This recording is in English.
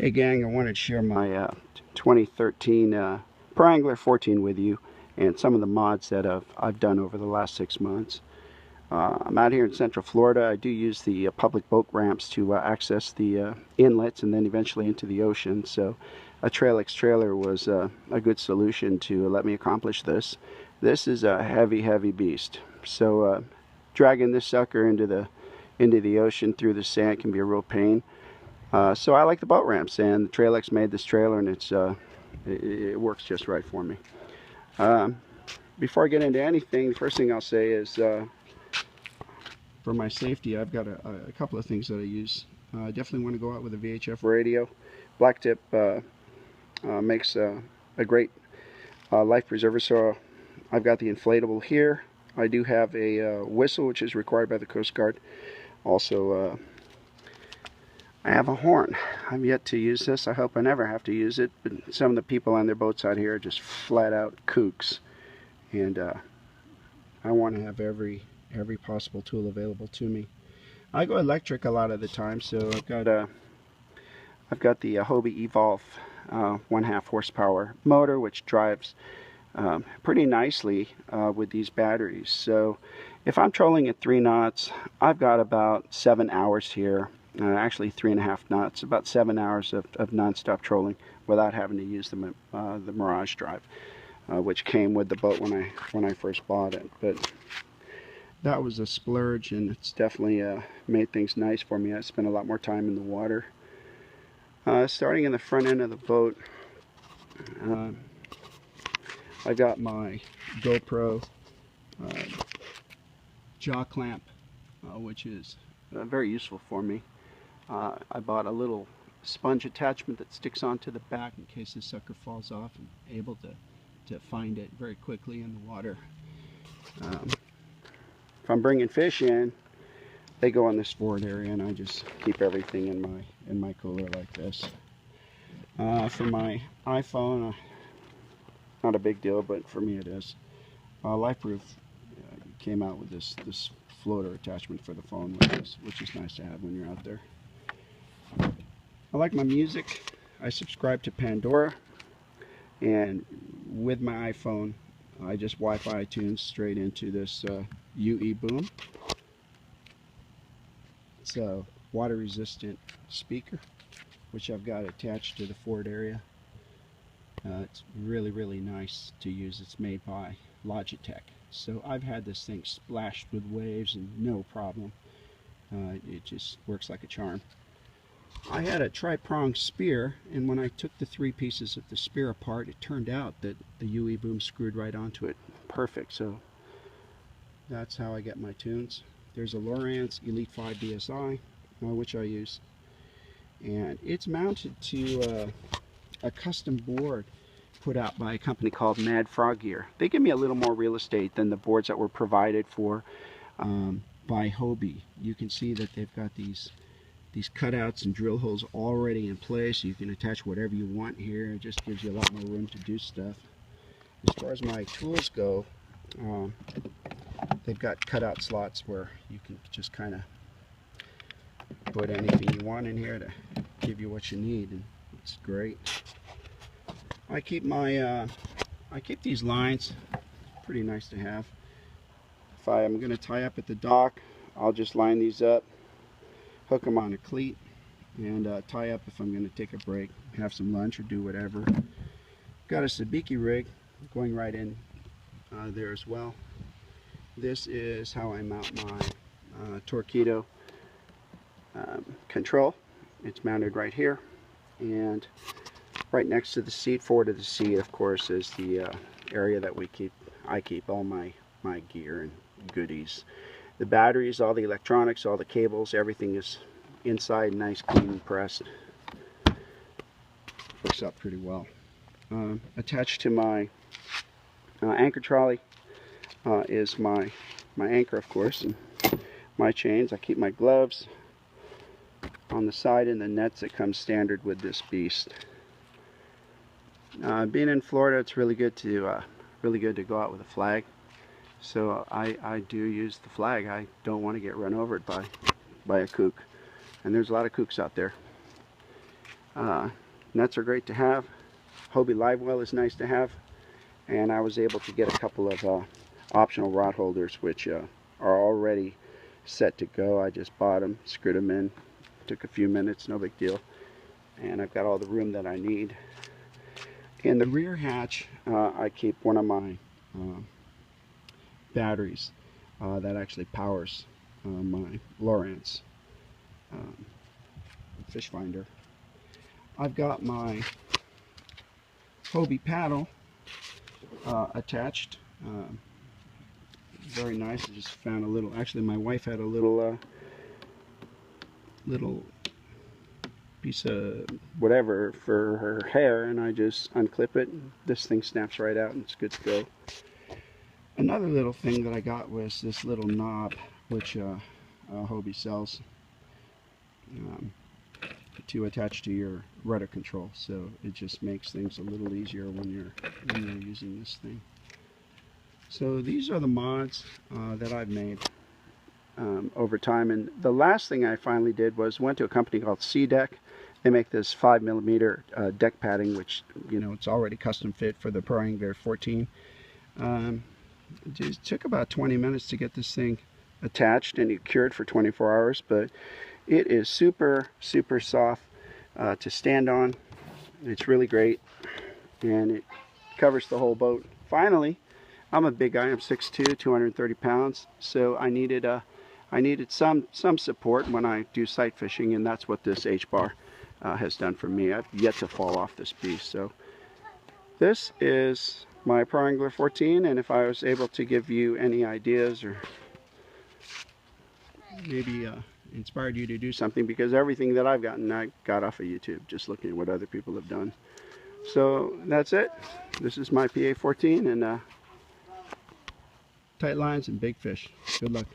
Hey gang, I wanted to share my 2013 Wrangler 14 with you and some of the mods that I've done over the last 6 months. I'm out here in Central Florida. I do use the public boat ramps to access the inlets and then eventually into the ocean. So a Trailix trailer was a good solution to let me accomplish this. This is a heavy beast. So dragging this sucker into the ocean through the sand can be a real pain. So I like the boat ramps, and the Trailix made this trailer, and it works just right for me. Before I get into anything, the first thing I'll say is for my safety, I've got a couple of things that I use. I definitely want to go out with a VHF radio. Blacktip makes a great life preserver, so I've got the inflatable here. I do have a whistle, which is required by the Coast Guard. Also, I have a horn. I've yet to use this. I hope I never have to use it, but some of the people on their boats out here are just flat out kooks, and I want to have every possible tool available to me. I go electric a lot of the time, so I've got the Hobie Evolve 1/2 horsepower motor, which drives pretty nicely with these batteries. So if I'm trolling at 3 knots, I've got about 7 hours here. Actually 3.5 knots, about 7 hours of non-stop trolling without having to use the Mirage drive, which came with the boat when I first bought it. But that was a splurge, and it's definitely made things nice for me. I spent a lot more time in the water. Starting in the front end of the boat, I got my GoPro jaw clamp, which is very useful for me. I bought a little sponge attachment that sticks onto the back in case the sucker falls off, and able to find it very quickly in the water. If I'm bringing fish in, they go in this forward area, and I just keep everything in my cooler like this. For my iPhone, not a big deal, but for me it is. Lifeproof came out with this floater attachment for the phone, which is nice to have when you're out there. I like my music. I subscribe to Pandora, and with my iPhone I just Wi-Fi iTunes straight into this UE Boom. It's a water resistant speaker, which I've got attached to the forward area. It's really nice to use. It's made by Logitech, so I've had this thing splashed with waves and no problem. It just works like a charm. I had a tri-pronged spear, and when I took the 3 pieces of the spear apart, it turned out that the UE Boom screwed right onto it. Perfect. So that's how I get my tunes. There's a Lowrance Elite 5 DSI, which I use, and it's mounted to a custom board put out by a company called Mad Frog Gear. They give me a little more real estate than the boards that were provided for by Hobie. You can see that they've got these cutouts and drill holes already in place, so you can attach whatever you want here. It just gives you a lot more room to do stuff. As far as my tools go, they've got cutout slots where you can just kind of put anything you want in here to give you what you need, and it's great. I keep these lines, pretty nice to have. If I am going to tie up at the dock, I'll just line these up, hook them on a cleat, and tie up if I'm going to take a break, have some lunch, or do whatever. Got a sabiki rig going right in there as well. This is how I mount my Torpedo control. It's mounted right here, and right next to the seat, forward of the seat, of course, is the area that I keep all my gear and goodies. The batteries, all the electronics, all the cables, everything is inside, nice, clean, and pressed. Works out pretty well. Attached to my anchor trolley is my anchor, of course, and my chains. I keep my gloves on the side, and the nets that come standard with this beast. Being in Florida, it's really good to go out with a flag. So I do use the flag. I don't want to get run over by a kook, and there's a lot of kooks out there. Nets are great to have. Hobie live well is nice to have. And I was able to get a couple of optional rod holders, which are already set to go. I just bought them, screwed them in, took a few minutes, no big deal. And I've got all the room that I need. In the rear hatch, I keep one of my batteries that actually powers my Lowrance fish finder. I've got my Hobie paddle attached. Very nice. I just found a little, actually my wife had a little little piece of whatever for her hair, and I just unclip it and this thing snaps right out and it's good to go. Another little thing that I got was this little knob, which Hobie sells to attach to your rudder control, so it just makes things a little easier when you're using this thing. So these are the mods that I've made over time, and the last thing I finally did was went to a company called C-Deck. They make this 5mm deck padding, which, you know, it's already custom fit for the Pro Angler 14. It just took about 20 minutes to get this thing attached, and it cured for 24 hours, but it is super soft to stand on. It's really great, and it covers the whole boat. Finally, I'm a big guy. I'm 6'2", 230 pounds, so I needed some support when I do sight fishing, and that's what this H-bar has done for me. I've yet to fall off this beast. So this is my Pro Angler 14, and if I was able to give you any ideas or maybe inspired you to do something, because everything that I've gotten I got off of YouTube, just looking at what other people have done. So that's it. This is my PA14, and tight lines and big fish. Good luck.